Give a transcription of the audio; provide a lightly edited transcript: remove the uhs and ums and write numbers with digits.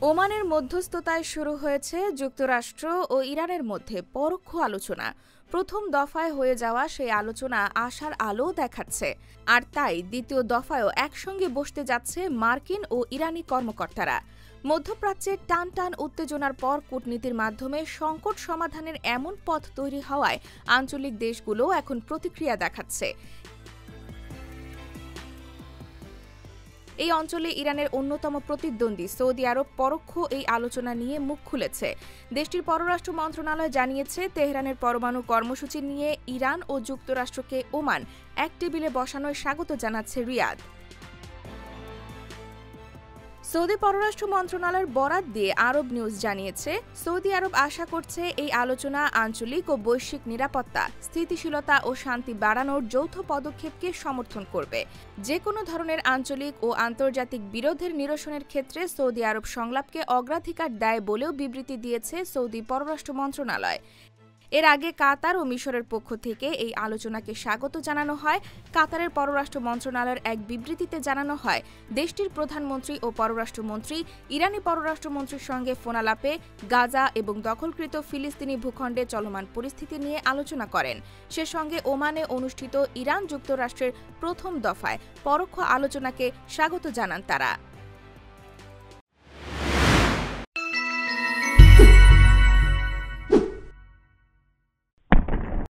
ওমানের মধ্যস্থতায় শুরু হয়েছে যুক্তরাষ্ট্র ও ইরানের মধ্যে পরোক্ষ আলোচনা। প্রথম দফায় হয়ে যাওয়া সেই আলোচনা আশার আলো দেখাচ্ছে, আর তাই দ্বিতীয় দফায়ও একসঙ্গে বসতে যাচ্ছে মার্কিন ও ইরানি কর্মকর্তারা। মধ্যপ্রাচ্যে টান টান উত্তেজনার পর কূটনীতির মাধ্যমে সংকট সমাধানের এমন পথ তৈরি হওয়ায় আঞ্চলিক দেশগুলো এখন প্রতিক্রিয়া দেখাচ্ছে। এই অঞ্চলে ইরানের অন্যতম প্রতিদ্বন্দ্বী সৌদি আরব পরোক্ষ এই আলোচনা নিয়ে মুখ খুলেছে। দেশটির পররাষ্ট্র মন্ত্রণালয় জানিয়েছে, তেহরানের পরমাণু কর্মসূচি নিয়ে ইরান ও যুক্তরাষ্ট্রকে ওমান এক টেবিলে বসানোয় স্বাগত জানাচ্ছে রিয়াদ। সৌদি পররাষ্ট্র মন্ত্রণালয়ের বরাত দিয়ে আরব নিউজ জানিয়েছে, সৌদি আরব আশা করছে এই আলোচনা আঞ্চলিক ও বৈশ্বিক নিরাপত্তা, স্থিতিশীলতা ও শান্তি বাড়ানোর যৌথ পদক্ষেপকে সমর্থন করবে। যে কোনো ধরনের আঞ্চলিক ও আন্তর্জাতিক বিরোধের নিরসনের ক্ষেত্রে সৌদি আরব সংলাপকে অগ্রাধিকার দেয় বলেও বিবৃতি দিয়েছে সৌদি পররাষ্ট্র মন্ত্রণালয়। এর আগে কাতার ও মিশরের পক্ষ থেকে এই আলোচনাকে স্বাগত জানানো হয়। কাতারের পররাষ্ট্র মন্ত্রণালয়ের এক বিবৃতিতে জানানো হয়, দেশটির প্রধানমন্ত্রী ও পররাষ্ট্রমন্ত্রী ইরানি পররাষ্ট্রমন্ত্রীর সঙ্গে ফোনালাপে গাজা এবং দখলকৃত ফিলিস্তিনি ভূখণ্ডে চলমান পরিস্থিতি নিয়ে আলোচনা করেন। সে সঙ্গে ওমানে অনুষ্ঠিত ইরান যুক্তরাষ্ট্রের প্রথম দফায় পরোক্ষ আলোচনাকে স্বাগত জানান তারা।